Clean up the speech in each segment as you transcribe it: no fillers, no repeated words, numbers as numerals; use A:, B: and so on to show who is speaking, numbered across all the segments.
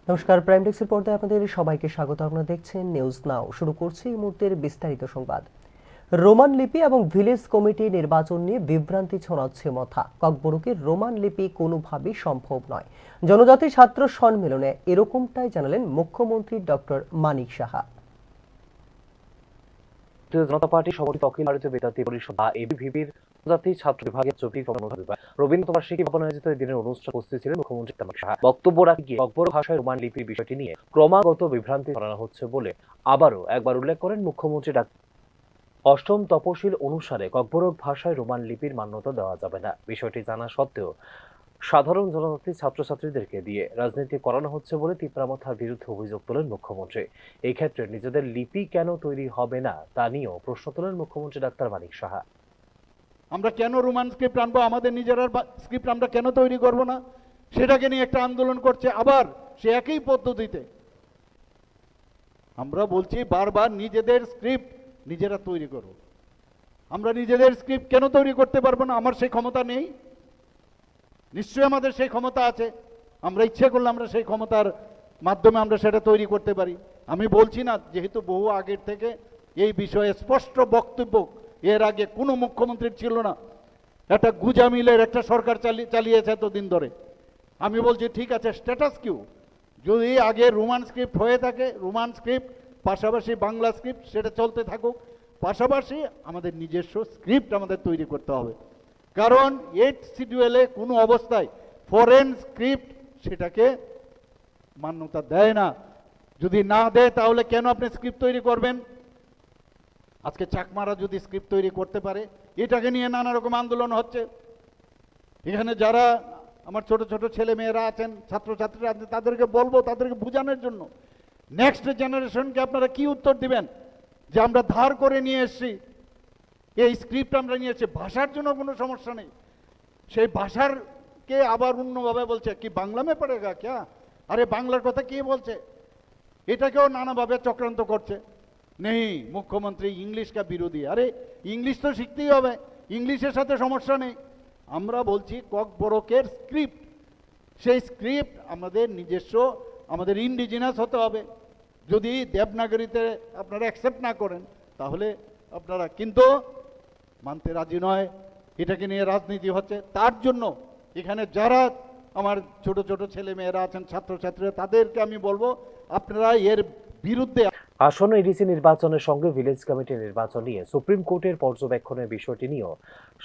A: নমস্কার, প্রাইম টেক্সের পর্দায় আপনাদের সবাইকে স্বাগত। আপনারা দেখছেন নিউজ নাও। শুরু করছি এই মুহূর্তের বিস্তারিত সংবাদ। রোমান লিপি এবং ভিলেজ কমিটি নির্বাচন নিয়ে বিভ্রান্তি ছড়াচ্ছে মথা। ককবরকের রোমান লিপি কোনোভাবেই সম্ভব নয়। জনজাতি ছাত্র সম্মেলনে এরকমটাই জানালেন মুখ্যমন্ত্রী ডক্টর মানিক সাহা।
B: ভারতীয় জনতা পার্টি সমর্থিত অখিল ভারতীয় বিদ্যার্থী পরিষদ বা এবিভিপির জাতি ছাত্র বিভাগের রবীন্দ্রবার্ষিকী ভবনে আয়োজিত এই দিনের অনুষ্ঠানে উপস্থিত ছিলেন মুখ্যমন্ত্রী মানিক সাহা। বক্তব্য রাখতে গিয়ে ককবরক ভাষায় রোমান লিপির বিষয়টি নিয়ে ক্রমাগত বিভ্রান্তি ছড়ানো হচ্ছে বলে আবারও একবার উল্লেখ করেন মুখ্যমন্ত্রী। অষ্টম তপশিল অনুসারে ককবরক ভাষায় রোমান লিপির মান্যতা দেওয়া যাবে না। বিষয়টি জানা সত্ত্বেও সাধারণ জনজাতি ছাত্রছাত্রীদেরকে দিয়ে রাজনীতি করানো হচ্ছে বলে তিপ্রামথার বিরুদ্ধে অভিযোগ তোলেন মুখ্যমন্ত্রী। এই ক্ষেত্রে নিজেদের লিপি কেন তৈরি হবে না তা নিয়েও প্রশ্ন তোলেন মুখ্যমন্ত্রী ডাক্তার মানিক সাহা।
C: আমরা কেন রোমান স্ক্রিপ্ট আনবো? আমাদের নিজেরা স্ক্রিপ্ট আমরা কেন তৈরি করব না? সেটাকে নিয়ে একটা আন্দোলন করছে আবার সে একই পদ্ধতিতে। আমরা বলছি বারবার নিজেদের স্ক্রিপ্ট নিজেরা তৈরি করব। আমরা নিজেদের স্ক্রিপ্ট কেন তৈরি করতে পারবো না? আমার সেই ক্ষমতা নেই? নিশ্চয়ই আমাদের সেই ক্ষমতা আছে। আমরা ইচ্ছে করলে আমরা সেই ক্ষমতার মাধ্যমে আমরা সেটা তৈরি করতে পারি। আমি বলছি না, যেহেতু বহু আগের থেকে এই বিষয়ে স্পষ্ট বক্তব্য এর আগে কোনো মুখ্যমন্ত্রীর ছিল না। একটা গুজামিলের একটা সরকার চালিয়েছে এতদিন ধরে। আমি বলছি ঠিক আছে, স্ট্যাটাস কিউ যদি আগে রোমান স্ক্রিপ্ট হয়ে থাকে, রোমান স্ক্রিপ্ট পাশাপাশি বাংলা স্ক্রিপ্ট সেটা চলতে থাকুক, পাশাপাশি আমাদের নিজস্ব স্ক্রিপ্ট আমাদের তৈরি করতে হবে। কারণ 8 শিডিউলে কোনো অবস্থায় ফরেন স্ক্রিপ্ট সেটাকে মান্যতা দেয় না। যদি না দেয় তাহলে কেন আপনি স্ক্রিপ্ট তৈরি করবেন? আজকে চাকমারা যদি স্ক্রিপ্ট তৈরি করতে পারে, এটাকে নিয়ে নানা রকম আন্দোলন হচ্ছে। এখানে যারা আমার ছোট ছোট ছেলে মেয়েরা আছেন, ছাত্রছাত্রীরা আছেন, তাদেরকে বলবো, তাদেরকে বোঝানোর জন্য নেক্সট জেনারেশনকে আপনারা কি উত্তর দিবেন যে আমরা ধার করে নিয়ে এসেছি, এই স্ক্রিপ্ট আমরা নিয়ে এসেছি, ভাষার জন্য কোনো সমস্যা নেই। সেই ভাষারকে আবার অন্যভাবে বলছে কি বাংলা মে পড়েগা ক্যা, আরে বাংলার কথা কি বলছে, এটাকেও নানাভাবে চক্রান্ত করছে। নেই, মুখ্যমন্ত্রী ইংলিশ কা বিরোধী। আরে ইংলিশ তো শিখতেই হবে, ইংলিশের সাথে সমস্যা নেই। আমরা বলছি ককবরকের স্ক্রিপ্ট, সেই স্ক্রিপ্ট আমাদের নিজস্ব, আমাদের ইন্ডিজিনাস হতে হবে। যদি দেবনাগরীতে আপনারা অ্যাকসেপ্ট না করেন তাহলে আপনারা কিন্তু মানতে রাজি নয়। এটাকে নিয়ে রাজনীতি হচ্ছে। তার জন্য এখানে যারা আমার ছোট ছোট ছেলে মেয়েরা আছেন, ছাত্রছাত্রীরা, তাদেরকে আমি বলবো আপনারা এর বিরুদ্ধে।
B: আসন্ন এডিসি নির্বাচনের সঙ্গে ভিলেজ কমিটি নির্বাচন নিয়ে সুপ্রিম কোর্টের পর্যবেক্ষণের বিষয়টি নিয়েও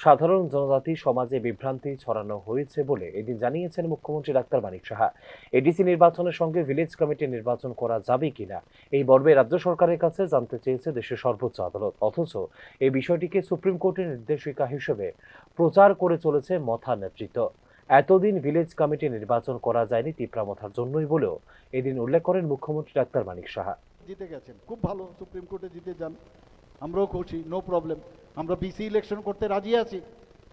B: সাধারণ জনজাতি সমাজে বিভ্রান্তি ছড়ানো হয়েছে বলে এদিন জানিয়েছেন মুখ্যমন্ত্রী ডাক্তার মানিক সাহা। এডিসি নির্বাচনের সঙ্গে ভিলেজ কমিটি নির্বাচন করা যাবে কিনা এই মর্মে রাজ্য সরকারের কাছে জানতে চেয়েছে দেশের সর্বোচ্চ আদালত। অথচ এই বিষয়টিকে সুপ্রিম কোর্টের নির্দেশিকা হিসেবে প্রচার করে চলেছে মথা নেতৃত্ব। এতদিন ভিলেজ কমিটি নির্বাচন করা যায়নি তিপ্রামথার জন্যই বলেও এদিন উল্লেখ করেন মুখ্যমন্ত্রী ডাক্তার মানিক সাহা।
C: জিতে গেছেন, খুব ভালো, সুপ্রিম কোর্টে জিতে যান, আমরাও খুশি, নো প্রবলেম। আমরা বিসি ইলেকশন করতে রাজি আছি,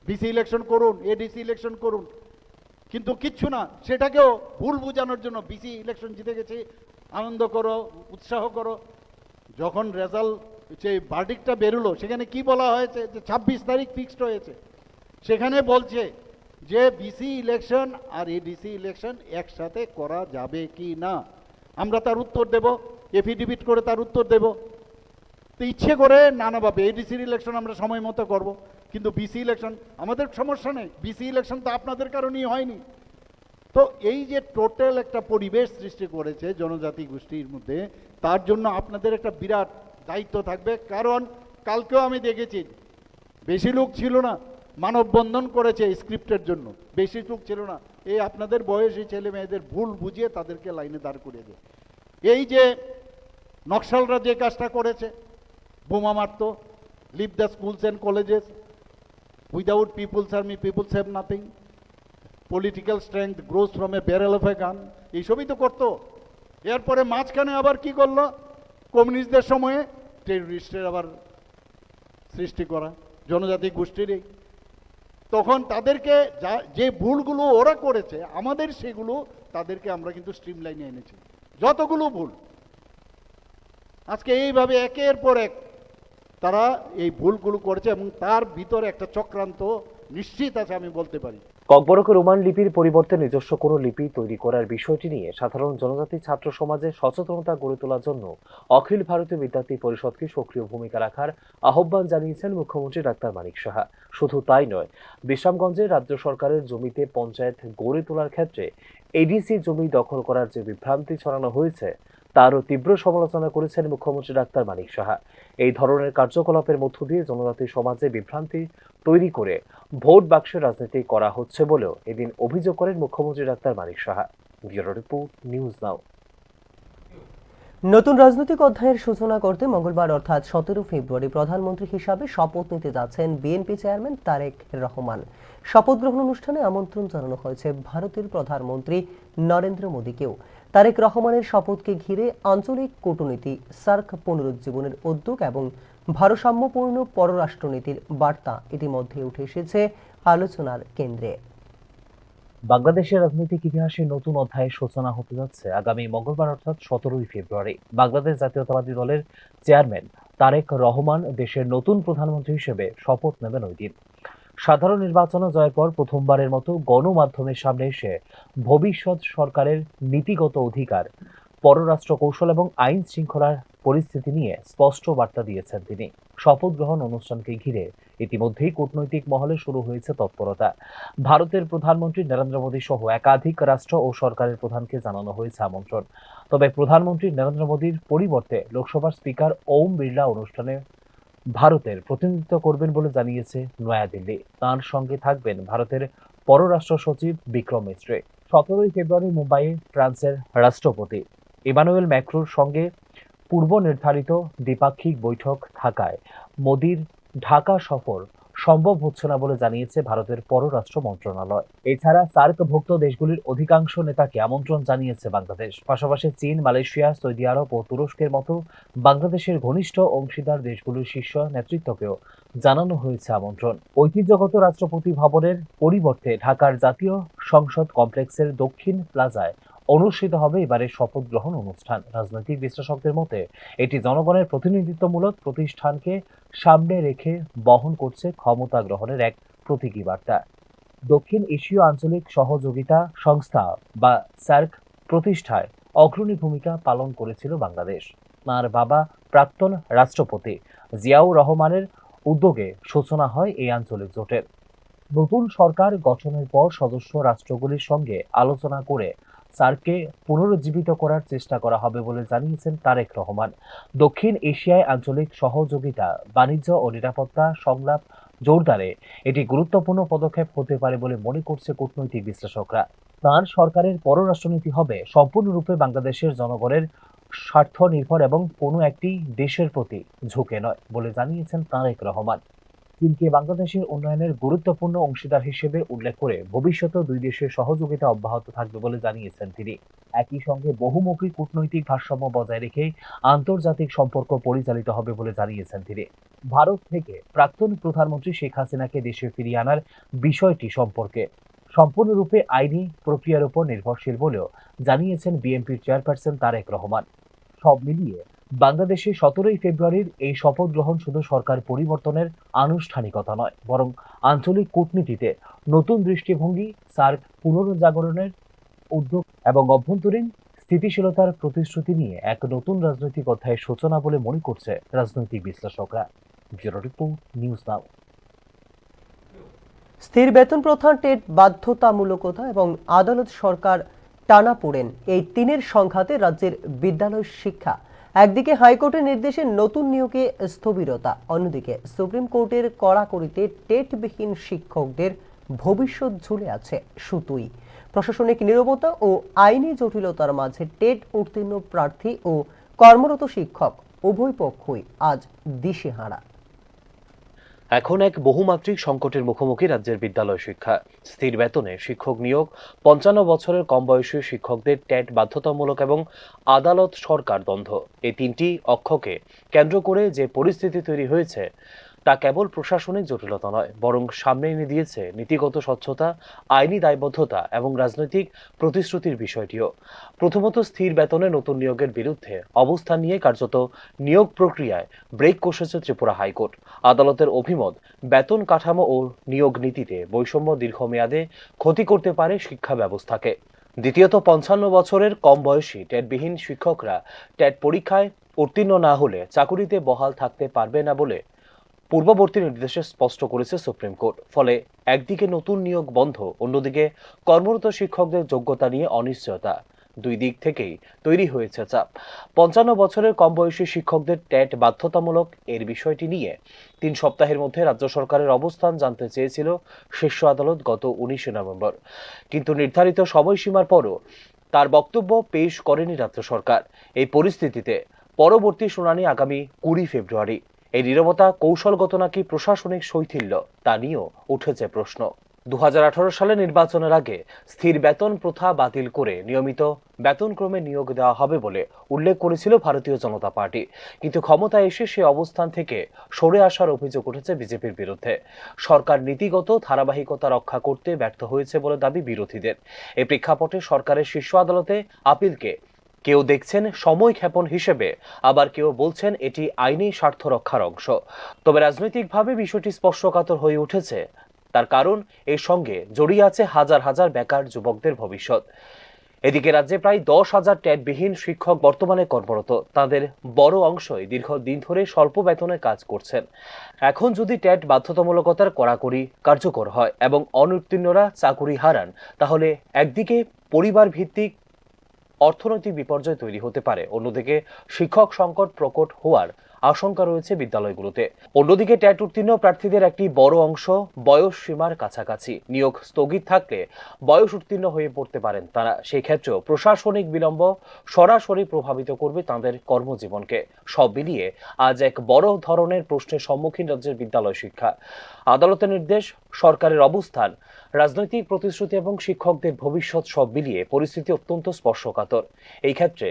C: বিসি ইলেকশন করুন, এডিসি ইলেকশন করুন, কিন্তু কিচ্ছু না, সেটাকেও ভুল বোঝানোর জন্য বিসি ইলেকশন জিতে গেছি আনন্দ করো, উৎসাহ করো। যখন রেজাল্ট, যে ভার্ডিক্টটা বেরোলো, সেখানে কি বলা হয়েছে যে 26 তারিখ ফিক্সড হয়েছে। সেখানে বলছে যে বিসি ইলেকশন আর এডিসি ইলেকশন একসাথে করা যাবে কি না। আমরা তার উত্তর দেব, এফিডেভিট করে তার উত্তর দেব। তো ইচ্ছে করে নানাভাবে এডিসির ইলেকশন আমরা সময় মতো করব, কিন্তু বিসি ইলেকশন আমাদের সমস্যা নেই। বিসি ইলেকশন তো আপনাদের কারণেই হয়নি। তো এই যে টোটাল একটা পরিবেশ সৃষ্টি করেছে জনজাতি গোষ্ঠীর মধ্যে, তার জন্য আপনাদের একটা বিরাট দায়িত্ব থাকবে। কারণ কালকেও আমি দেখেছি বেশি লোক ছিল না, মানববন্ধন করেছে স্ক্রিপ্টের জন্য, বেশি লোক ছিল না। এই আপনাদের বয়সী ছেলে মেয়েদের ভুল বুঝিয়ে তাদেরকে লাইনে দাঁড় করিয়ে দেয়। এই যে নকশালরা যে কাজটা করেছে, বোমা মারত, leave the schools and colleges, without people's army peoples have nothing, political strength grows from a barrel of a gun, এইসবই তো করতো। এরপরে মাঝখানে আবার কি করলো, কমিউনিস্টদের সময়ে টেররিস্টের আবার সৃষ্টি করা জনজাতি গোষ্ঠীরই। তখন তাদেরকে যে ভুলগুলো ওরা করেছে আমাদের, সেগুলো তাদেরকে আমরা কিন্তু স্ট্রিম লাইনে এনেছি। যতগুলো ভুল আজকে এইভাবে একের পর এক তারা এই ভুলগুলো করেছে, এবং তার ভিতরে একটা চক্রান্ত নিশ্চিত আছে, আমি বলতে পারি।
B: ককবরকে রোমান লিপির পরিবর্তে নিজস্ব কোনো লিপি তৈরি করার বিষয়টি নিয়ে সাধারণ জনজাতি ছাত্র সমাজে সচেতনতা গড়ে তোলার জন্য অখিল ভারতীয় বিদ্যার্থী পরিষদকে সক্রিয় ভূমিকা রাখার আহ্বান জানিয়েছেন মুখ্যমন্ত্রী ডাক্তার মানিক সাহা। শুধু তাই নয়, বিশ্রামগঞ্জে রাজ্য সরকারের জমিতে পঞ্চায়েত গড়ে তোলার ক্ষেত্রে এডিসি জমি দখল করার যে বিভ্রান্তি ছড়ানো হয়েছে তারও তীব্র সমালোচনা করেছেন মুখ্যমন্ত্রী ডাক্তার মানিক সাহা। এই ধরনের কার্যকলাপের মধ্য দিয়ে জনজাতি সমাজে বিভ্রান্তি তৈরি করে ভোট বাক্সের রাজনীতি করা হচ্ছে বলেও এদিন অভিযোগ করেন মুখ্যমন্ত্রী doctor Manik Saha. Bureau report, news now.
A: নতুন রাজনৈতিক অধ্যায়ের সূচনা করতে মঙ্গলবার অর্থাৎ 17 ফেব্রুয়ারি প্রধানমন্ত্রী হিসাবে শপথ নিতে যাচ্ছেন বিএনপি চেয়ারম্যান তারেক রহমান। শপথ গ্রহণ অনুষ্ঠানে আমন্ত্রণ জানানো হয়েছে ভারতের প্রধানমন্ত্রী নরেন্দ্র মোদীকেও। তারেক রহমানের শপথকে ঘিরে আঞ্চলিক কূটনীতি, সার্ক পুনরুজ্জীবনের উদ্যোগ এবং ভারসাম্যপূর্ণ পররাষ্ট্রনীতির বার্তা ইতিমধ্যে উঠে এসেছে আলোচনার কেন্দ্রে।
B: বাংলাদেশের রাজনৈতিক ইতিহাসে নতুন অধ্যায়ের সূচনা হতে যাচ্ছে আগামী মঙ্গলবার অর্থাৎ 17 ফেব্রুয়ারি। বাংলাদেশ জাতীয়তাবাদী দলের চেয়ারম্যান তারেক রহমান দেশের নতুন প্রধানমন্ত্রী হিসেবে শপথ নেবেন ওই দিন। সাধারণ নির্বাচনে জয়ের পর প্রথমবারের মতো গণমাধ্যমের সামনে এসে ভবিষ্যৎ সরকারের নীতিগত অধিকার, পররাষ্ট্র কৌশল এবং আইন শৃঙ্খলার পরিস্থিতি নিয়ে স্পষ্ট বার্তা দিয়েছেন তিনি। শপথ গ্রহণ অনুষ্ঠানকে ঘিরে ইতিমধ্যেই কূটনৈতিক মহলে শুরু হয়েছে তৎপরতা। ভারতের প্রধানমন্ত্রী নরেন্দ্র মোদী সহ একাধিক রাষ্ট্র ও সরকারের প্রধানকে জানানো হয়েছে আমন্ত্রণ। তবে প্রধানমন্ত্রী নরেন্দ্র মোদীর পরিবর্তে লোকসভার স্পিকার ওম বিড়লা অনুষ্ঠানে ভারতের প্রতিনিধিত্ব করবেন বলে জানিয়েছে নয়াদিল্লি। তাঁর সঙ্গে থাকবেন ভারতের পররাষ্ট্র সচিব বিক্রম মিশ্রে। 17 ফেব্রুয়ারি মুম্বাইয়ে ফ্রান্সের রাষ্ট্রপতি ইমানুয়েল ম্যাক্রোর সঙ্গে পূর্ব নির্ধারিত দ্বিপাক্ষিক বৈঠক থাকায় মোদির ঢাকা সফর সম্ভব হচ্ছে না বলে জানিয়েছে ভারতের পররাষ্ট্র মন্ত্রণালয়। এছাড়া সার্কভুক্ত দেশগুলির অধিকাংশ নেতাকে আমন্ত্রণ জানিয়েছে বাংলাদেশ। পাশাপাশি চীন, মালয়েশিয়া, সৌদি আরব ও তুরস্কের মতো বাংলাদেশের ঘনিষ্ঠ অংশীদার দেশগুলির শীর্ষ নেতৃত্বকেও জানানো হয়েছে আমন্ত্রণ। ঐতিহ্যগত রাষ্ট্রপতি ভবনের পরিবর্তে ঢাকার জাতীয় সংসদ কমপ্লেক্সের দক্ষিণ প্লাজায় অনুষ্ঠিত হবে এবারের শপথ গ্রহণ অনুষ্ঠান। রাজনৈতিক বিশ্লেষকদের মতে এটি জনগণের প্রতিনিধিত্বমূলক প্রতিষ্ঠানকে সামনে রেখে বহন করছে ক্ষমতা গ্রহণের এক প্রতীকী বার্তা। দক্ষিণ এশীয় আঞ্চলিক সহযোগিতা সংস্থা বা সার্ক প্রতিষ্ঠায় অগ্রণী ভূমিকা পালন করেছিল বাংলাদেশ। তাঁর বাবা প্রাক্তন রাষ্ট্রপতি জিয়াউর রহমানের উদ্যোগে সূচনা হয় এই আঞ্চলিক জোটের। নতুন সরকার গঠনের পর সদস্য রাষ্ট্রগুলির সঙ্গে আলোচনা করে সার্ককে পুনরুজ্জীবিত করার চেষ্টা করা হবে বলে জানিয়েছেন তারেক রহমান। দক্ষিণ এশিয়ায় আঞ্চলিক সহযোগিতা, বাণিজ্য ও নিরাপত্তা সংলাপ জোরদারে এটি গুরুত্বপূর্ণ পদক্ষেপ হতে পারে বলে মনে করছে কূটনৈতিক বিশ্লেষকরা। তাঁর সরকারের পররাষ্ট্রনীতি হবে সম্পূর্ণরূপে বাংলাদেশের জনগণের স্বার্থ নির্ভর এবং কোনো একটি দেশের প্রতি ঝুঁকে নয় বলে জানিয়েছেন তারেক রহমান। চীনকে বাংলাদেশের উন্নয়নের গুরুত্বপূর্ণ অংশীদার হিসেবে উল্লেখ করে ভবিষ্যতেও দুই দেশের সহযোগিতা অব্যাহত থাকবে বলে জানিয়েছেন তিনি। একই সঙ্গে বহুমুখী কূটনৈতিক ভারসাম্য বজায় রেখে আন্তর্জাতিক সম্পর্ক পরিচালিত হবে বলে জানিয়েছেন তিনি। ভারত থেকে প্রাক্তন প্রধানমন্ত্রী শেখ হাসিনাকে দেশে ফিরিয়ে আনার বিষয়টি সম্পর্কে সম্পূর্ণরূপে আইনি প্রক্রিয়ার উপর নির্ভরশীল বলেও জানিয়েছেন বিএনপির চেয়ারপারসন তারেক রহমান। সব মিলিয়ে বাংলাদেশে 17 ফেব্রুয়ারির এই শপথ গ্রহণ শুধু সরকার পরিবর্তনের আনুষ্ঠানিকতা নয়, বরং আঞ্চলিক কূটনীতিতে নতুন দৃষ্টিভঙ্গি, সার্ক পুনরুজ্জাগরণের উদ্যোগ এবং অভ্যন্তরীণ স্থিতিশীলতার প্রতিশ্রুতি নিয়ে এক নতুন রাজনৈতিক অধ্যায়ের সূচনা বলে মনে করছে রাজনৈতিক বিশ্লেষকরা। ব্যুরো রিপোর্ট, নিউজ নাও।
A: স্থির বেতন প্রথা, টেট বাধ্যতামূলকতা এবং আদালত সরকার টানাপোড়েন, এই তিনের সংঘাতে রাজ্যের বিদ্যালয় শিক্ষা। একদিকে হাইকোর্টের নির্দেশে নতুন নিয়োগে স্থবিরতা, অন্যদিকে সুপ্রিম কোর্টের কড়াকড়িতে টেটবিহীন শিক্ষকদের ভবিষ্যৎ ঝুলে আছে সুতুই। প্রশাসনিক নীরবতা ও আইনি জটিলতার মাঝে টেট উত্তীর্ণ প্রার্থী ও কর্মরত শিক্ষক উভয় পক্ষই আজ দিশেহারা।
B: এখন এক বহুমাত্রিক সংকটের মুখোমুখি রাজ্যের বিদ্যালয় শিক্ষা। স্থির বেতনে শিক্ষক নিয়োগ, 55 বছরের কম বয়সী শিক্ষকদের ট্যাট বাধ্যতামূলক এবং আদালত সরকার দ্বন্দ্ব, এই তিনটি অক্ষকে কেন্দ্র করে যে পরিস্থিতি তৈরি হয়েছে তা কেবল প্রশাসনিক জটিলতা নয়, বরং সামনে এনে দিয়েছে নীতিগত স্বচ্ছতা, আইনি দায়বদ্ধতা এবং রাজনৈতিক প্রতিশ্রুতির বিষয়টিও। প্রথমত, স্থির বেতনে নতুন নিয়োগের বিরুদ্ধে অবস্থান নিয়ে কার্যত নিয়োগ প্রক্রিয়ায় ব্রেক কষেছে ত্রিপুরা হাইকোর্ট। আদালতের অভিমত, বেতন কাঠামো ও নিয়োগ নীতিতে বৈষম্য দীর্ঘমেয়াদে ক্ষতি করতে পারে শিক্ষা ব্যবস্থাকে। দ্বিতীয়ত, 55 বছরের কম বয়সী টেটবিহীন শিক্ষকরা টেট পরীক্ষায় উত্তীর্ণ না হলে চাকুরিতে বহাল থাকতে পারবে না বলে পূর্ববর্তী নির্দেশে স্পষ্ট করেছে সুপ্রিম কোর্ট। ফলে একদিকে নতুন নিয়োগ বন্ধ, অন্যদিকে কর্মরত শিক্ষকদের যোগ্যতা নিয়ে অনিশ্চয়তা। দুই দিক থেকেই তৈরি হয়েছে চাপ। 55 বছরের কম বয়সী শিক্ষকদের টেট বাধ্যতামূলক এর বিষয়টি নিয়ে 3 সপ্তাহের মধ্যে রাজ্য সরকারের অবস্থান জানতে চেয়েছিল শীর্ষ আদালত গত 19 নভেম্বর। কিন্তু নির্ধারিত সময়সীমার পরও তার বক্তব্য পেশ করেনি রাজ্য সরকার। এই পরিস্থিতিতে পরবর্তী শুনানি আগামী 20 ফেব্রুয়ারি। এই নীরবতা কৌশলগত নাকি প্রশাসনিক শৈথিল্য, তা নিয়েও উঠেছে প্রশ্ন। 2018 সালে নির্বাচনের আগে স্থির বেতন প্রথা বাতিল করে নিয়মিত বেতনক্রমে নিয়োগ দেওয়া হবে বলে উল্লেখ করেছিল ভারতীয় জনতা পার্টি। কিন্তু ক্ষমতায় এসে সে অবস্থান থেকে সরে আসার অভিযোগ উঠেছে বিজেপির বিরুদ্ধে। সরকার নীতিগত ধারাবাহিকতা রক্ষা করতে ব্যর্থ হয়েছে বলে দাবি বিরোধীদের। এই প্রেক্ষাপটে সরকারের শীর্ষ আদালতে আপিলকে কেউ দেখছেন সময় ক্ষেপণ হিসেবে, আবার কেউ বলছেন এটি আইনি স্বার্থ রক্ষার অংশ। তবে রাজনৈতিকভাবে বিষয়টি স্পর্শকাতর হয়ে উঠেছে। তার কারণ, এর সঙ্গে জড়িয়ে আছে হাজার হাজার বেকার যুবকদের ভবিষ্যৎ। এদিকে রাজ্যে প্রায় 10,000 টেটবিহীন শিক্ষক বর্তমানে কর্মরত। তাদের বড় অংশই দীর্ঘদিন ধরে স্বল্প বেতনে কাজ করছেন। এখন যদি টেট বাধ্যতামূলকতার কড়াকড়ি কার্যকর হয় এবং অনুত্তীর্ণরা চাকুরি হারান, তাহলে একদিকে পরিবার ভিত্তিক অর্থনৈতিক বিপর্যয় তৈরি হতে পারে, অন্যদিকে শিক্ষক সংকট প্রকট হওয়ার আশঙ্কা রয়েছে বিদ্যালয়গুলোতে। অন্যদিকে ট্যাট উত্তীর্ণ প্রার্থীদের একটি বড় অংশ বয়স সীমার কাছাকাছি। নিয়োগ স্থগিত থাকলে বয়স উত্তীর্ণ হয়ে পড়তে পারেন তারা। সেই ক্ষেত্রেও প্রশাসনিক বিলম্ব সরাসরি প্রভাবিত করবে তাদের কর্মজীবনকে। সব মিলিয়ে আজ এক বড় ধরনের প্রশ্নের সম্মুখীন রাজ্যের বিদ্যালয় শিক্ষা। আদালতের নির্দেশ, সরকারের অবস্থান, রাজনৈতিক প্রতিশ্রুতি এবং শিক্ষকদের ভবিষ্যৎ, সব মিলিয়ে পরিস্থিতি অত্যন্ত স্পর্শকাতর। এই ক্ষেত্রে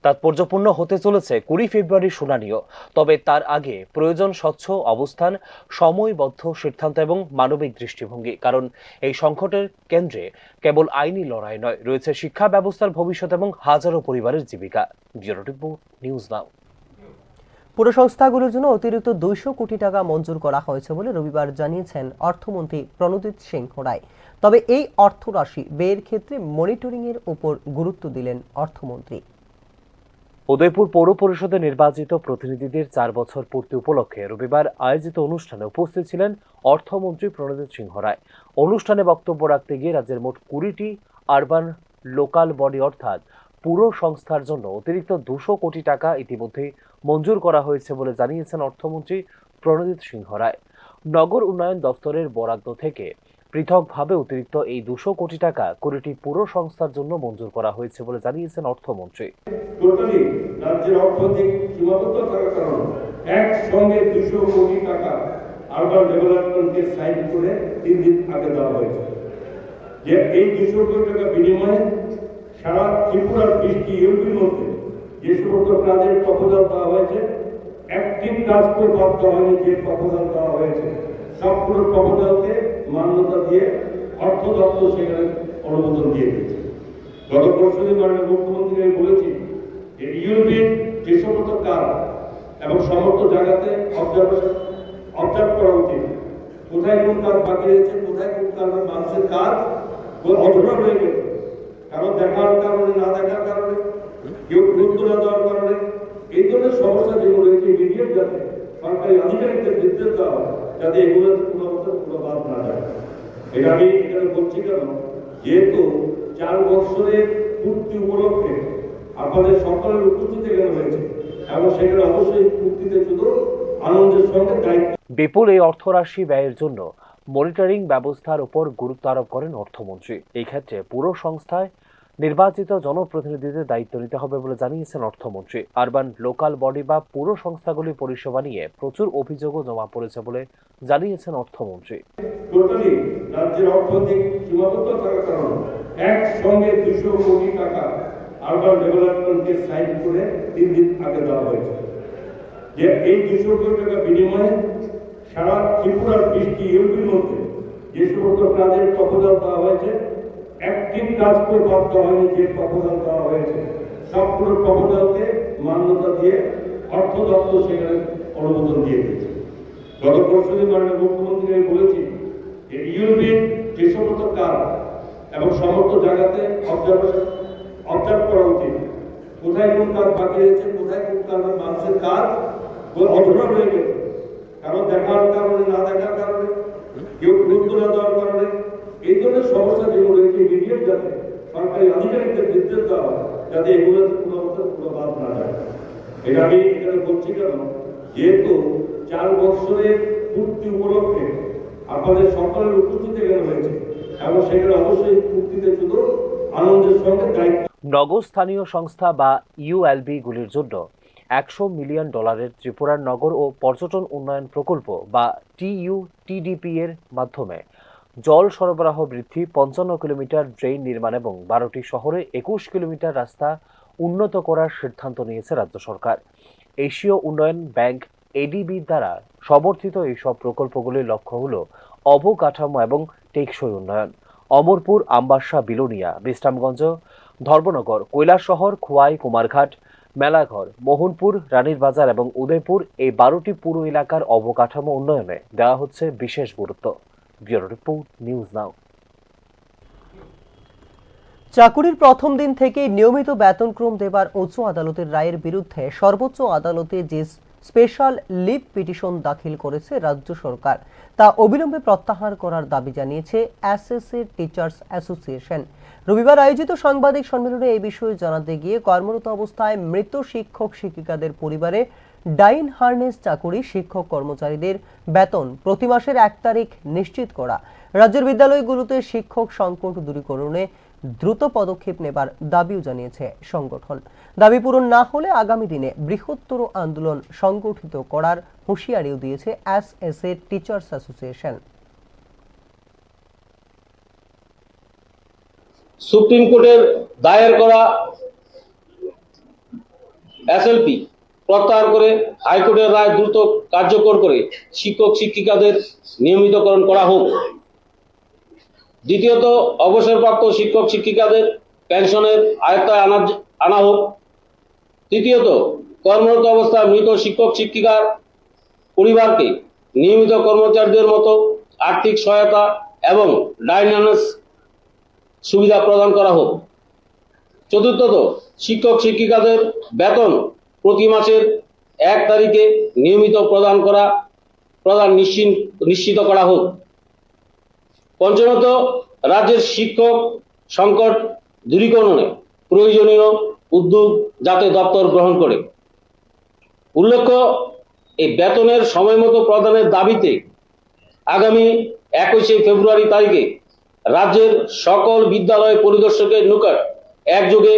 B: তাৎপর্যপূর্ণ হতে চলেছে 20 ফেব্রুয়ারির শুনানিও। তবে তার আগে প্রয়োজন স্বচ্ছ অবস্থান, সময়বদ্ধ সিদ্ধান্ত এবং মানবিক দৃষ্টিভঙ্গি। কারণ এই সংকটের কেন্দ্রে কেবল আইনি লড়াই নয়, রয়েছে শিক্ষা ব্যবস্থার ভবিষ্যৎ এবং হাজারো পরিবারের জীবিকা। ব্যুরো রিপোর্ট, নিউজ নাও।
A: পুর সংস্থাগুলোর জন্য অতিরিক্ত 200 কোটি টাকা মঞ্জুর করা হয়েছে বলে রবিবার জানিয়েছেন অর্থমন্ত্রী প্রণজিৎ সিংহ রায়। তবে এই অর্থ রাশি ব্যয়ের ক্ষেত্রে মনিটরিং এর উপর গুরুত্ব দিলেন অর্থমন্ত্রী।
B: উদয়পুর পৌর পরিষদে নির্বাচিত প্রতিনিধিদের 4 বছর পূর্তি উপলক্ষে রবিবার আয়োজিত অনুষ্ঠানে উপস্থিত ছিলেন অর্থমন্ত্রী প্রণজিৎ সিংহ রায়। অনুষ্ঠানে বক্তব্য রাখতে গিয়ে রাজ্যের মোট 20টি আরবান লোকাল বডি অর্থাৎ পুর সংস্থার জন্য অতিরিক্ত 200 কোটি টাকা ইতিমধ্যে মঞ্জুর করা হয়েছে বলে জানিয়েছেন অর্থমন্ত্রী প্রণজিৎ সিংহ রায়। নগর উন্নয়ন দফতরের বরাদ্দ থেকে পৃথকভাবে অতিরিক্ত এই 200 কোটি টাকা 20টি পুর সংস্থার জন্য মঞ্জুর করা হয়েছে বলে জানিয়েছেন অর্থমন্ত্রী।
D: টোটালি রাজ্যের অর্থনৈতিক সীমাবদ্ধ থাকার কারণে একসঙ্গে 200 কোটি টাকা আরবান ডেভেলপমেন্টকে সাইন করে 3 দিন আগে দেওয়া হয়েছে। যে এই 200 কোটি টাকা বিনিময়ে সারা ত্রিপুরার 20টি ইউপির মধ্যে যে সমস্ত কাজের প্রপোজাল দেওয়া হয়েছে, একটি কাজ করে বাদ দেওয়া হয়নি। যে প্রপোজাল দেওয়া হয়েছে সবগুলো প্রপোজালকে মান্যতা দিয়ে অর্থ দপ্তর সেখানে অনুমোদন দিয়ে দিয়েছে। গত পরশুদিন মাননীয় মুখ্যমন্ত্রী বলেছি যে ইউরোপের যে সমস্ত কাজ এবং সমস্ত জায়গাতে অবজার্ভ করা উচিত, কোথায় কোন কাজ বাকি রয়েছে, কোথায় কোন কাজ মানুষের কাজ অধরা হয়ে গেছে, কারণ দেখার কারণে, না দেখার কারণে, কেউ গুরুত্ব না দেওয়ার কারণে, এই ধরনের সমস্যা যেগুলো রয়েছে ইমিডিয়েট যাতে সরকারি আধিকারিকদের নির্দেশ দেওয়া হয় যাতে এগুলো কোনো অবস্থায় কোনো বাদ না যায়। এটা আমি এখানে বলছি কেন, যেহেতু 4 বছরের পূর্তি উপলক্ষে আপনাদের সকলের উপস্থিতি এখানে হয়েছে এবং সেখানে অবশ্যই পূর্তিতে শুধু আনন্দের সঙ্গে দায়িত্ব।
B: বিপুল এই অর্থরাশি ব্যয়ের জন্য মনিটরিং ব্যবস্থার উপর গুরুত্ব আরোপ করেন অর্থমন্ত্রী। এই ক্ষেত্রে পুর সংস্থায় নির্বাচিত জনপ্রতিনিধিদের দায়িত্ব নিতে হবে বলে জানিয়েছেন অর্থমন্ত্রী। আরবান লোকাল বডি বা পুর সংস্থাগুলির পরিষেবা নিয়ে প্রচুর অভিযোগও জমা পড়েছে বলে জানিয়েছেন অর্থমন্ত্রী।
D: টোটালি রাজ্যের অর্থনৈতিক সীমাবদ্ধ থাকার কারণে একসঙ্গে 200 কোটি টাকা আরবান ডেভেলপমেন্টকে সাইন করে 3 দিন আগে দেওয়া হয়েছে। যে এই 200 কোটি টাকা বিনিময়ে সারা ত্রিপুরার 20টি ইউপির মধ্যে যে সমস্ত কাজের প্রপোজাল দেওয়া হয়েছে, একটি কাজ করে বাদ দেওয়া হয়নি। যে প্রপোজাল দেওয়া হয়েছে সবগুলো প্রপোজালকে মান্যতা দিয়ে অর্থ দপ্তর সেখানে অনুমোদন দিয়ে দিয়েছে। গত পরশুদিন মাননীয় মুখ্যমন্ত্রী আমি বলেছি যে ইউপির যে সমস্ত কাজ এবং সমস্ত জায়গাতে অবজার্ভ করা উচিত, কোথায় কোন কাজ বাকি রয়েছে, কোথায় কোন কাজ মানুষের কাজ অধরা রয়ে গেছে, কারণ দেখার কারণে, না দেখার কারণে, কেউ গুরুত্ব না দেওয়ার কারণে, এই ধরনের সমস্যা যেগুলো রয়েছে ইমিডিয়েট যাতে সরকারি আধিকারিকদের নির্দেশ দেওয়া হয় যাতে এগুলো কোনো অবস্থা পুরো বাদ না যায়। এটা আমি এখানে বলছি কেন, যেহেতু 4 বছরের পূর্তি উপলক্ষে আপনাদের সকলের উপস্থিতি এখানে হয়েছে এবং সেখানে অবশ্যই পূর্তিতে শুধু আনন্দের সঙ্গে দায়িত্ব।
B: নগর স্থানীয় সংস্থা বা ইউএলবি গুলির জন্য $100 মিলিয়ন ত্রিপুরার নগর ও পর্যটন উন্নয়ন প্রকল্প বা TUTDP এর মাধ্যমে জল সরবরাহ বৃদ্ধি, 55 কিলোমিটার ড্রেন নির্মাণ এবং 12টি শহরে 21 কিলোমিটার রাস্তা উন্নত করার সিদ্ধান্ত নিয়েছে রাজ্য সরকার। এশীয় উন্নয়ন ব্যাংক ADB দ্বারা সমর্থিত এইসব প্রকল্পগুলির লক্ষ্য হল অবকাঠামো এবং টেকসই উন্নয়ন। অমরপুর, আমবাসা, বিলোনিয়া, বিশ্রামগঞ্জ, ধর্মনগর, কৈলাসহর, খোয়াই, কুমারঘাট, মেলাঘর, মোহনপুর, রানীর বাজার এবং উদয়পুর এই 12টি পুর এলাকার অবকাঠামো উন্নয়নে দেওয়া হচ্ছে বিশেষ গুরুত্ব। Bureau report, news now.
A: চাকুরির প্রথম দিন থেকে নিয়মিত বেতনক্রম দেবার উচ্চ আদালতের রায়ের বিরুদ্ধে সর্বোচ্চ আদালতে যে স্পেশাল লিভ পিটিশন দাখিল করেছে রাজ্য সরকার, তা অবিলম্বে প্রত্যাহার করার দাবি জানিয়েছে এসএসসি টিচার্স অ্যাসোসিয়েশন। রবিবার আয়োজিত সাংবাদিক সম্মেলনে এই বিষয়ে জানাতে গিয়ে কর্মরত অবস্থায় মৃত শিক্ষক শিক্ষিকাদের পরিবারে ডাইন হার্নেস চাকুরি শিক্ষক কর্মচারীদের বেতন প্রতি মাসের 1 তারিখ নিশ্চিত করা, রাজ্যের বিদ্যালয়গুলোতে শিক্ষক সংকট দূরীকরণে দ্রুত পদক্ষেপ নেবার দাবিও জানিয়েছে সংগঠন। দাবি পূরণ না হলে আগামী দিনে বৃহত্তর আন্দোলন সংগঠিত করার হুঁশিয়ারিও দিয়েছে এসএসসি টিচার্স অ্যাসোসিয়েশন।
E: সুপ্রিম কোর্টের দায়ের করা এসএলপি প্রত্যাহার করে হাইকোর্টের রায় দ্রুত কার্যকর করে শিক্ষক শিক্ষিকাদের নিয়মিতকরণ করা হোক। দ্বিতীয়ত, অবসরপ্রাপ্ত শিক্ষক শিক্ষিকাদের পেনশনের আয়ত্তায় আনা হোক। তৃতীয়ত, কর্মরত অবস্থায় মৃত শিক্ষক শিক্ষিকার পরিবারকে নিয়মিত কর্মচারীদের মতো আর্থিক সহায়তা এবং ডাইনামিক্স সুবিধা প্রদান করা হোক। চতুর্থত, শিক্ষক শিক্ষিকাদের বেতন প্রতি মাসের 1 তারিখে নিয়মিত প্রদান নিশ্চিত করা হোক। পঞ্চমত, রাজ্যের শিক্ষক সংকট দূরীকরণে প্রয়োজনীয় উদ্যোগ যাতে দপ্তর গ্রহণ করে। উল্লেখ্য, এই বেতনের সময়মতো প্রদানের দাবিতে আগামী 21শে ফেব্রুয়ারি তারিখে রাজ্যের সকল বিদ্যালয় পরিদর্শকের নিকট একযোগে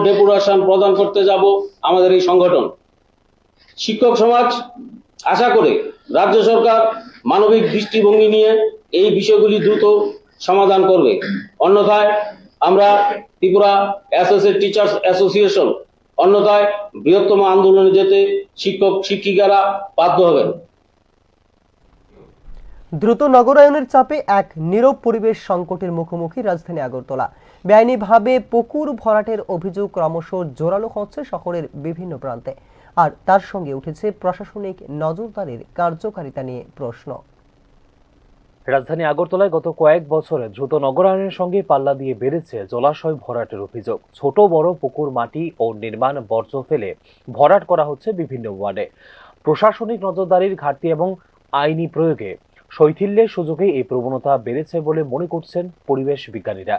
E: ডেপুটেশন প্রদান করতে যাব আমাদের এই সংগঠন। শিক্ষক সমাজ আশা করে রাজ্য সরকার মানবিক দৃষ্টিভঙ্গি নিয়ে এই বিষয়গুলি দ্রুত সমাধান করবে, অন্যথায় আমরা ত্রিপুরা এসএসসি টিচার্স অ্যাসোসিয়েশন অন্যথায় বৃহত্তম আন্দোলনে যেতে শিক্ষক শিক্ষিকারা বাধ্য হবেন।
A: দ্রুত নগরায়নের চাপে এক নীরব পরিবেশ সংকটের মুখোমুখি রাজধানী আগরতলা। বেআইনিভাবে পুকুর ভরাটের অভিযোগ ক্রমশ জোরালো হচ্ছে শহরের বিভিন্ন প্রান্তে, আর তার সঙ্গে উঠেছে প্রশাসনিক নজরদারির কার্যকারিতা নিয়ে প্রশ্ন।
B: রাজধানী আগরতলায় গত কয়েক বছরে দ্রুত নগরায়নের সঙ্গে পাল্লা দিয়ে বেড়েছে জলাশয় ভরাটের অভিযোগ। ছোট বড় পুকুর মাটি ও নির্মাণ বর্জ্য ফেলে ভরাট করা হচ্ছে বিভিন্ন ওয়ার্ডে। প্রশাসনিক নজরদারির ঘাটতি এবং আইনি প্রয়োগে শৈথিল্যের সুযোগে এই প্রবণতা বেড়েছে বলে মনে করছেন পরিবেশ বিজ্ঞানীরা।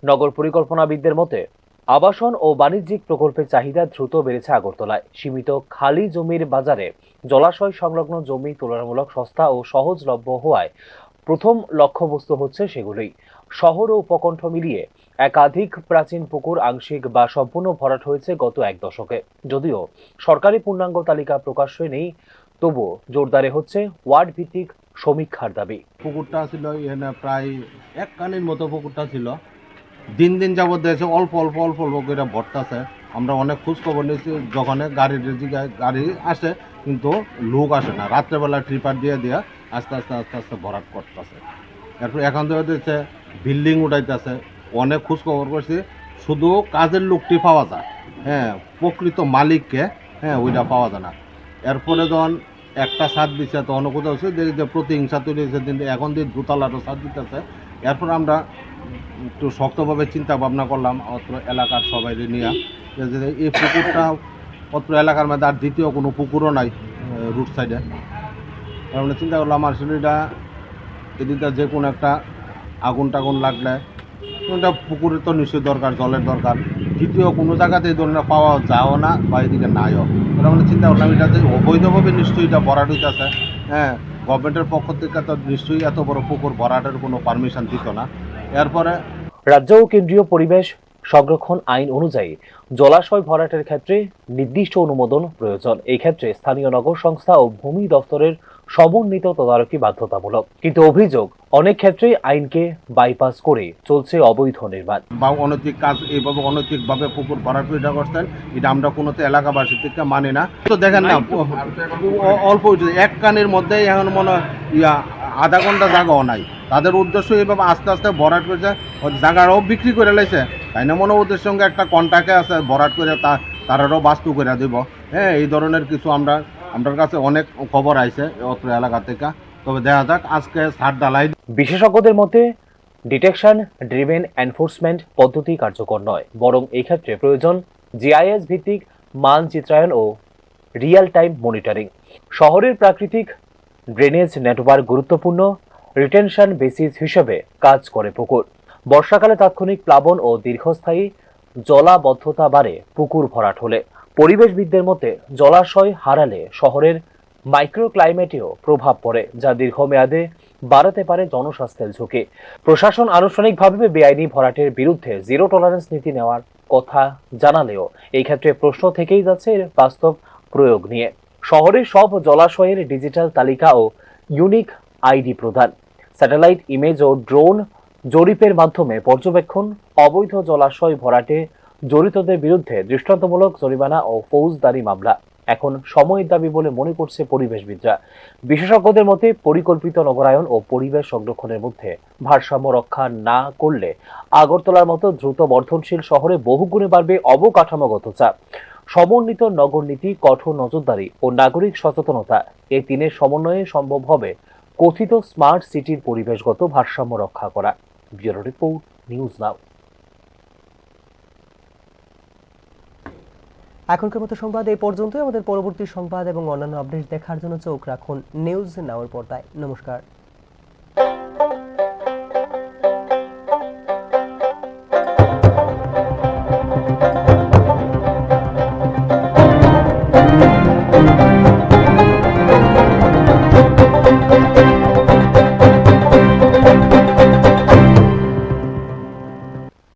B: নগর পরিকল্পনাবিদদের মতে আবাসন ও বাণিজ্যিক প্রকল্পের চাহিদা দ্রুত বেড়েছে আগরতলায়। সীমিত খালি জমির বাজারে জলাশয় সংলগ্ন জমি তুলনামূলক সস্তা ও সহজলভ্য হওয়ায় প্রথম লক্ষ্যবস্তু হচ্ছে সেগুলোই। শহর ও উপকণ্ঠ মিলিয়ে একাধিক প্রাচীন পুকুর আংশিক বা সম্পূর্ণ ভরাট হয়েছে গত 1 দশকে। যদিও সরকারি পূর্ণাঙ্গ তালিকা প্রকাশ্যে নেই, তবুও জোরদারে হচ্ছে ওয়ার্ড ভিত্তিক সমীক্ষার দাবি।
F: পুকুরটা ছিল এখানে প্রায় 1 কানির মতো পুকুরটা ছিল, দিন দিন যাবত দেখছে অল্প অল্প করে ভরতাছে, আমরা অনেক খোঁজ খবর নিয়েছি, যখন গাড়ির জায়গায় গাড়ি আসে কিন্তু লোক আসে না, রাত্রেবেলা ট্রিপার দিয়ে আস্তে আস্তে আস্তে আস্তে ভরাট করতেছে। এরপর এখন তো হচ্ছে বিল্ডিং উঠাইতেছে, অনেক খোঁজ খবর করছি, শুধু কাজের লোকটি পাওয়া যায়, হ্যাঁ, প্রকৃত মালিককে ওইটা পাওয়া যায় না। এরপরে যখন একটা ছাদ দিচ্ছে তখন কোথাও হচ্ছে যে প্রতিহিংসা তৈরি হয়েছে, কিন্তু এখন দিয়ে দোতলারও ছাদ দিতেছে। এরপর আমরা একটু শক্তভাবে চিন্তা ভাবনা করলাম অত্র এলাকার সবাই নিয়ে, যে এই পুকুরটা অত্র এলাকার মধ্যে আর দ্বিতীয় কোনো পুকুরও নাই রুট সাইডে। আমরা চিন্তা করলাম আসলে এটা এদিকে যে কোনো একটা আগুন টাগুন লাগলে কোনটা পুকুরের তো নিশ্চয়ই দরকার, জলের দরকার, দ্বিতীয় কোনো জায়গাতে এই ধরনের পাওয়া যাও না বা এদিকে নাইও। আমরা চিন্তা করলাম এটা যে অবৈধভাবে নিশ্চয়ই এটা ভরাট হইতেছে, হ্যাঁ, গভর্নমেন্টের পক্ষ থেকে তো নিশ্চয়ই এত বড় পুকুর ভরাটের কোনো পারমিশন দিত না। এরপরে
B: রাজ্য ও কেন্দ্রীয় পরিবেশ সংরক্ষণ আইন অনুযায়ী জলাশয় ভরাটের ক্ষেত্রে নির্দিষ্ট অনুমোদন প্রয়োজন। এই ক্ষেত্রে স্থানীয় নগর সংস্থা ও ভূমি দপ্তরের সমন্বিত তদারকি বাধ্যতামূলক। কিন্তু অভিযোগ, অনেক ক্ষেত্রেই আইনকে বাইপাস করে চলছে অবৈধ নির্মাণ
F: বা অনৈতিক কাজ, এইভাবে অনৈতিকভাবে পুকুর ভরাট এটা করছেন, এটা আমরা কোনো তো এলাকাবাসী থেকে মানি না। তো দেখেন না, অল্প এক কানের মধ্যেই এখন মনে হয় আধা ঘন্টা জায়গাও নাই। তাদের উদ্দেশ্য এইভাবে আস্তে আস্তে ভরাট করেছে, জায়গাটাও বিক্রি করে লাইছে, তাই না? মনে ওদের সঙ্গে একটা কন্ট্যাক্টে আছে, ভরাট করে তারারও বাস্তু করে দেব। হ্যাঁ, এই ধরনের কিছু আমার কাছে অনেক খবর আইছে অত্র এলাকা থেকে। তবে দেখা যাক আজকে ছাদ ঢালাই।
B: বিশেষজ্ঞদের মতে ডিটেকশন ড্রিভেন এনফোর্সমেন্ট পদ্ধতি কার্যকর নয়, বরং এই ক্ষেত্রে প্রয়োজন জিআইএস ভিত্তিক মানচিত্রায়ন ও রিয়েল টাইম মনিটরিং। শহরের প্রাকৃতিক ড্রেনেজ নেটওয়ার্ক গুরুত্বপূর্ণ রিটেনশন বেসিস হিসেবে কাজ করে পুকুর। বর্ষাকালে তাৎক্ষণিক প্লাবন ও দীর্ঘস্থায়ী জলাবদ্ধতা বাড়ে পুকুর ভরাট হলে। পরিবেশবিদদের মতে জলাশয় হারালে শহরের মাইক্রোক্লাইমেটেও প্রভাব পড়ে, যা দীর্ঘমেয়াদে বাড়াতে পারে জনস্বাস্থ্যের ঝুঁকি। প্রশাসন আনুষ্ঠানিকভাবে বেআইনি ভরাটের বিরুদ্ধে জিরো টলারেন্স নীতি নেওয়ার কথা জানালেও এই ক্ষেত্রে প্রশ্ন থেকেই যাচ্ছে এর বাস্তব প্রয়োগ নিয়ে। শহরের সব জলাশয়ের ডিজিটাল তালিকা ও ইউনিক আইডি প্রদান, স্যাটেলাইট ইমেজ ও ড্রোন জরিপের মাধ্যমে পর্যবেক্ষণ, অবৈধ জলাশয় ভরাটে জড়িতদের বিরুদ্ধে দৃষ্টান্তমূলক জরিমানা ও ফৌজদারি মামলা এখন সময়ের দাবি বলে মনে করছে পরিবেশবিদরা। বিশেষজ্ঞদের মতে পরিকল্পিত নগরায়ন ও পরিবেশ সংরক্ষণের মধ্যে ভারসাম্য রক্ষা না করলে আগরতলার মতো দ্রুত বর্ধনশীল শহরে বহুগুণে বাড়বে অবকাঠামোগত চাপ। সমন্বিত নগর নীতি, কঠোর নজরদারি ও নাগরিক সচেতনতা, এই তিনের সমন্বয়ে সম্ভব হবে কথিত স্মার্ট সিটির পরিবেশগত ভারসাম্য রক্ষা করা। ব্যুরো রিপোর্ট, নিউজ নাও।
A: এখনকার মতো সংবাদ এই পর্যন্তই। আমাদের পরবর্তী সংবাদ এবং অন্যান্য আপডেট দেখার জন্য চোখ রাখুন নিউজ নাওয়ের পর্দায়। নমস্কার।